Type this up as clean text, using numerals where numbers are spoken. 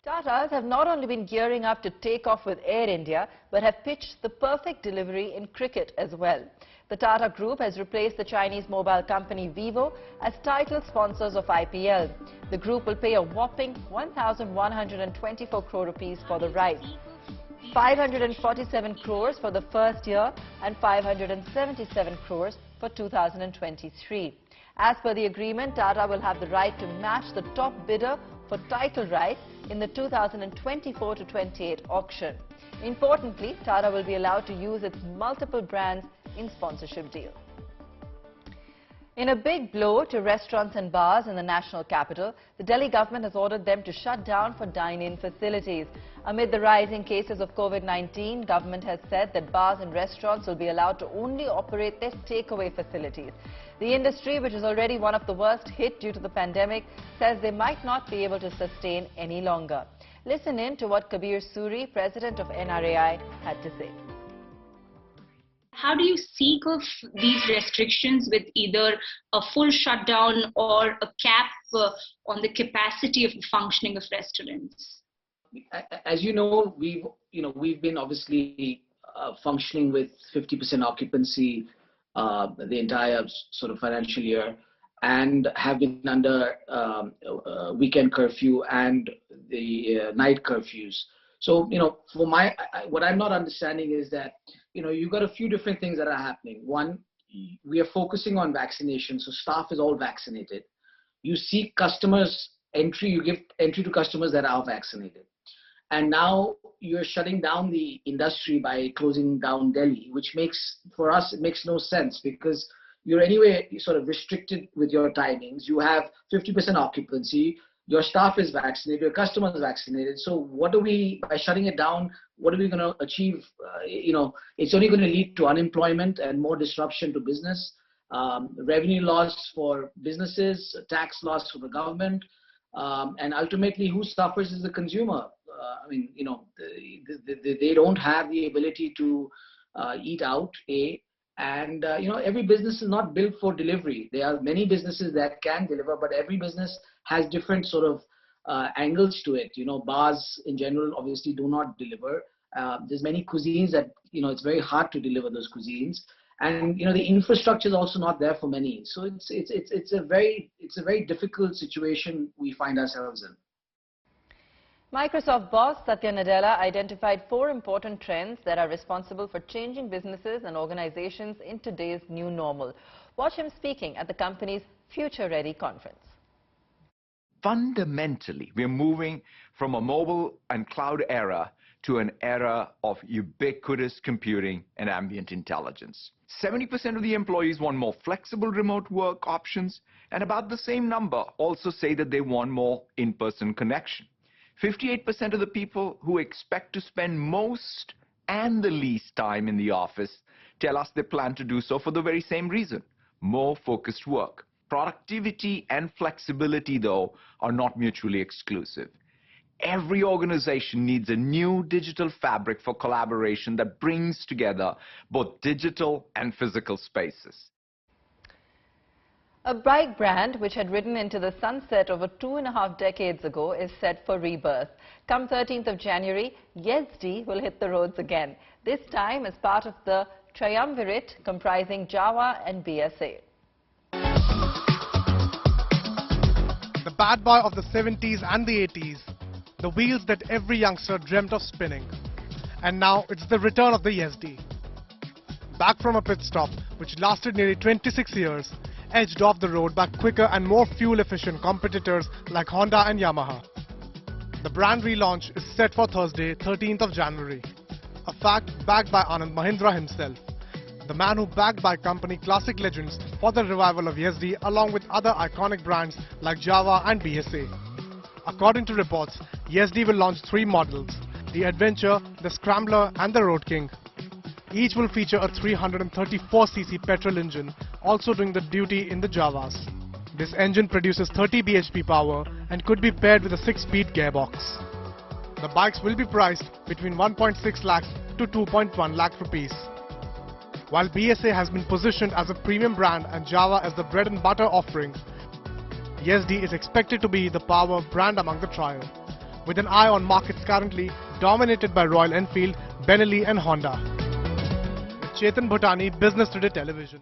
Tatas have not only been gearing up to take off with Air India, but have pitched the perfect delivery in cricket as well. The Tata Group has replaced the Chinese mobile company Vivo as title sponsors of IPL. The group will pay a whopping 1,124 crore rupees for the rights, 547 crores for the first year and 577 crores for 2023. As per the agreement, Tata will have the right to match the top bidder for title rights in the 2024-28 auction. Importantly, Tata will be allowed to use its multiple brands in sponsorship deal. In a big blow to restaurants and bars in the national capital, the Delhi government has ordered them to shut down for dine-in facilities. Amid the rising cases of COVID-19, government has said that bars and restaurants will be allowed to only operate their takeaway facilities. The industry, which is already one of the worst hit due to the pandemic, says they might not be able to sustain any longer. Listen in to what Kabir Suri, President of NRAI, had to say. How do you seek of these restrictions with either a full shutdown or a cap on the capacity of the functioning of restaurants? As you know, we've been obviously functioning with 50% occupancy the entire sort of financial year, and have been under weekend curfew and the night curfews. So, for what I'm not understanding is that, you've got a few different things that are happening. One, we are focusing on vaccination, so staff is all vaccinated. You seek customers entry, you give entry to customers that are vaccinated. And now you're shutting down the industry by closing down Delhi, which for us, it makes no sense, because you're anyway sort of restricted with your timings. You have 50% occupancy. Your staff is vaccinated, your customers are vaccinated. So by shutting it down, what are we going to achieve? It's only going to lead to unemployment and more disruption to business, revenue loss for businesses, tax loss for the government, and ultimately who suffers is the consumer. They don't have the ability to eat out, and every business is not built for delivery. There are many businesses that can deliver, but every business has different sort of angles to it. Bars in general obviously do not deliver. There's many cuisines that it's very hard to deliver those cuisines, and the infrastructure is also not there for many. So it's a very difficult situation we find ourselves in. Microsoft boss Satya Nadella identified 4 important trends that are responsible for changing businesses and organizations in today's new normal. Watch him speaking at the company's Future Ready conference. Fundamentally, we're moving from a mobile and cloud era to an era of ubiquitous computing and ambient intelligence. 70% of the employees want more flexible remote work options, and about the same number also say that they want more in-person connection. 58% of the people who expect to spend most and the least time in the office tell us they plan to do so for the very same reason: more focused work. Productivity and flexibility, though, are not mutually exclusive. Every organization needs a new digital fabric for collaboration that brings together both digital and physical spaces. A bike brand which had ridden into the sunset over 2.5 decades ago is set for rebirth. Come 13th of January, Yezdi will hit the roads again, this time as part of the triumvirate comprising Java and BSA. The bad boy of the 70s and the 80s, the wheels that every youngster dreamt of spinning. And now it's the return of the Yezdi. Back from a pit stop which lasted nearly 26 years, edged off the road by quicker and more fuel-efficient competitors like Honda and Yamaha. The brand relaunch is set for Thursday, 13th of January. A fact backed by Anand Mahindra himself, the man who backed by company classic legends for the revival of Yezdi along with other iconic brands like Java and BSA. According to reports, Yezdi will launch 3 models: the Adventure, the Scrambler and the Road King. Each will feature a 334cc petrol engine, also doing the duty in the Javas. This engine produces 30 bhp power and could be paired with a 6-speed gearbox. The bikes will be priced between 1.6 lakh to 2.1 lakh rupees. While BSA has been positioned as a premium brand and Java as the bread and butter offering, Yezdi is expected to be the power brand among the trio. with an eye on markets currently dominated by Royal Enfield, Benelli and Honda. Chetan Bhutani, Business Today Television.